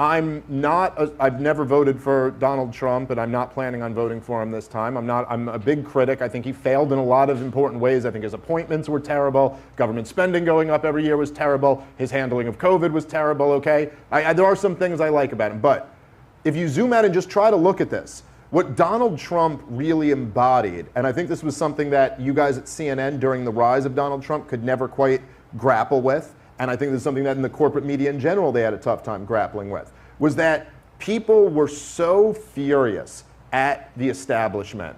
I've never voted for Donald Trump, and I'm not planning on voting for him this time. I'm a big critic. I think he failed in a lot of important ways. I think his appointments were terrible. Government spending going up every year was terrible. His handling of COVID was terrible, okay? There are some things I like about him, but if you zoom out and just try to look at this, what Donald Trump really embodied, and I think this was something that you guys at CNN during the rise of Donald Trump could never quite grapple with, and I think this is something that in the corporate media in general they had a tough time grappling with, was that people were so furious at the establishment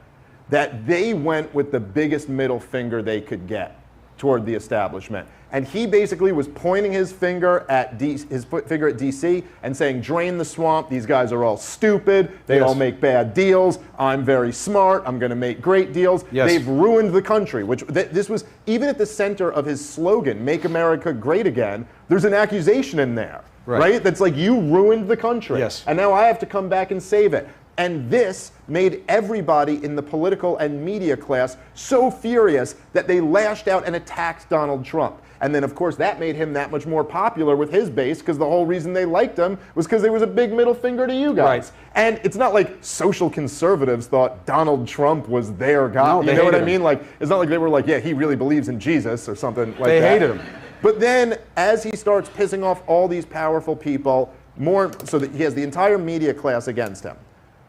that they went with the biggest middle finger they could get toward the establishment. And he basically was pointing his finger at DC and saying, drain the swamp, these guys are all stupid, they all make bad deals, I'm very smart, I'm gonna make great deals. They've ruined the country, which this was, even at the center of his slogan, Make America Great Again, there's an accusation in there, right? That's like, you ruined the country, and now I have to come back and save it. And this made everybody in the political and media class so furious that they lashed out and attacked Donald Trump. And then, of course, that made him that much more popular with his base, because the whole reason they liked him was because there was a big middle finger to you guys. And it's not like social conservatives thought Donald Trump was their guy. No, you know what I mean? Like, it's not like they were like, yeah, he really believes in Jesus or something like that. They hated him. But then, as he starts pissing off all these powerful people, more so that he has the entire media class against him.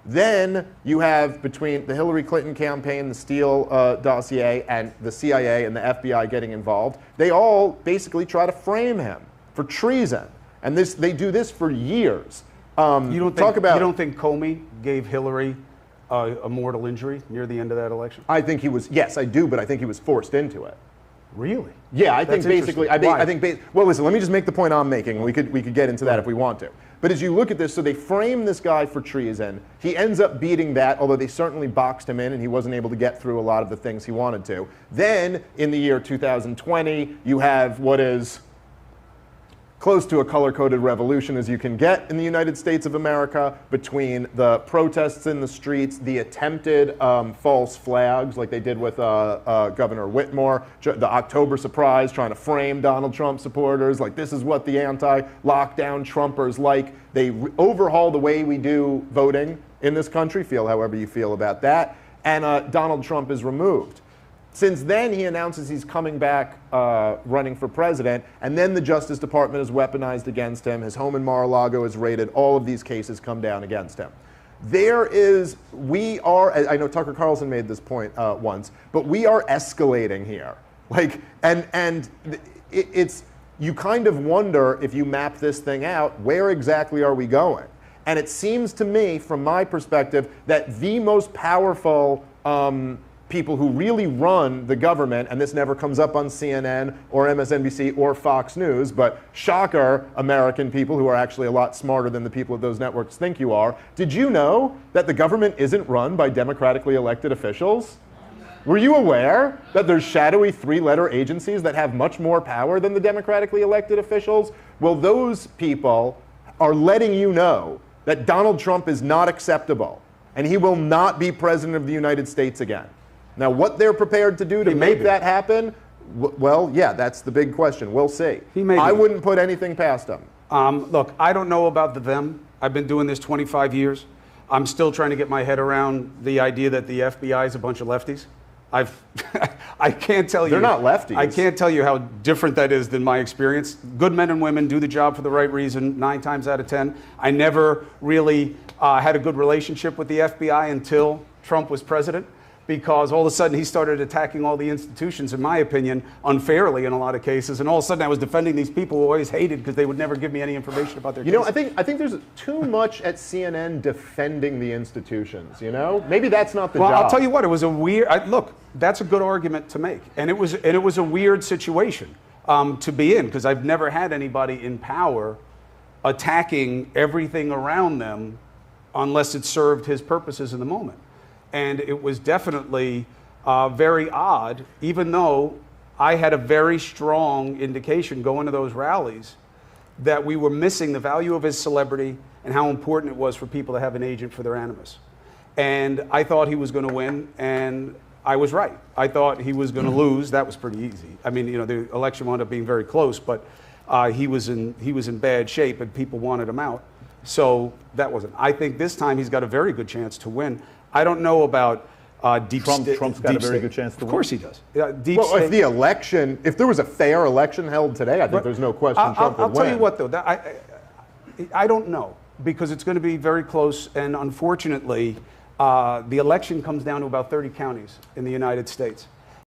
Then you have, between the Hillary Clinton campaign, the Steele dossier, and the CIA and the FBI getting involved, they all basically try to frame him for treason. And they do this for years. You don't think Comey gave Hillary a mortal injury near the end of that election? I think he was, yes, I do, but I think he was forced into it. Really? Yeah, I think basically, well, listen, let me just make the point I'm making. We could get into that if we want to. But as you look at this, so they frame this guy for treason. He ends up beating that, although they certainly boxed him in and he wasn't able to get through a lot of the things he wanted to. Then, in the year 2020, you have what is close to a color-coded revolution as you can get in the United States of America, between the protests in the streets, the attempted false flags like they did with Governor Whitmore, the October surprise, trying to frame Donald Trump supporters, like this is what the anti-lockdown Trumpers like. They overhaul the way we do voting in this country, feel however you feel about that, and Donald Trump is removed. Since then, he announces he's coming back running for president, and then the Justice Department is weaponized against him. His home in Mar-a-Lago is raided. All of these cases come down against him. I know Tucker Carlson made this point once, but we are escalating here. Like, you kind of wonder, if you map this thing out, where exactly are we going? And it seems to me, from my perspective, that the most powerful people who really run the government, and this never comes up on CNN or MSNBC or Fox News, but shocker, American people who are actually a lot smarter than the people at those networks think you are. Did you know that the government isn't run by democratically elected officials? Were you aware that there's shadowy three-letter agencies that have much more power than the democratically elected officials? Well, those people are letting you know that Donald Trump is not acceptable, and he will not be president of the United States again. Now, what they're prepared to do to make that happen, well, yeah, that's the big question. We'll see. I wouldn't put anything past him. Look, I don't know about them. I've been doing this 25 years. I'm still trying to get my head around the idea that the FBI is a bunch of lefties. I can't tell you. They're not lefties. I can't tell you how different that is than my experience. Good men and women do the job for the right reason 9 times out of 10. I never really had a good relationship with the FBI until Trump was president, because all of a sudden he started attacking all the institutions, in my opinion, unfairly in a lot of cases. And all of a sudden I was defending these people who I always hated because they would never give me any information about their cases. I think there's too much at CNN defending the institutions, you know? Maybe that's not the job. Well, I'll tell you what, it was a weird, look, that's a good argument to make. And it was a weird situation to be in, because I've never had anybody in power attacking everything around them unless it served his purposes in the moment. And it was definitely very odd, even though I had a very strong indication going to those rallies that we were missing the value of his celebrity and how important it was for people to have an agent for their animus. And I thought he was going to win, and I was right. I thought he was going to lose. That was pretty easy. I mean, you know, the election wound up being very close, but he was in bad shape, and people wanted him out. So that wasn't. I think this time he's got a very good chance to win. I don't know about deep state. Trump's got a very good chance to win. Of course he does. Deep Well, state. if there was a fair election held today, I think there's no question Trump would I'll tell win. you what, though. I don't know, because it's going to be very close, and unfortunately, the election comes down to about 30 counties in the United States.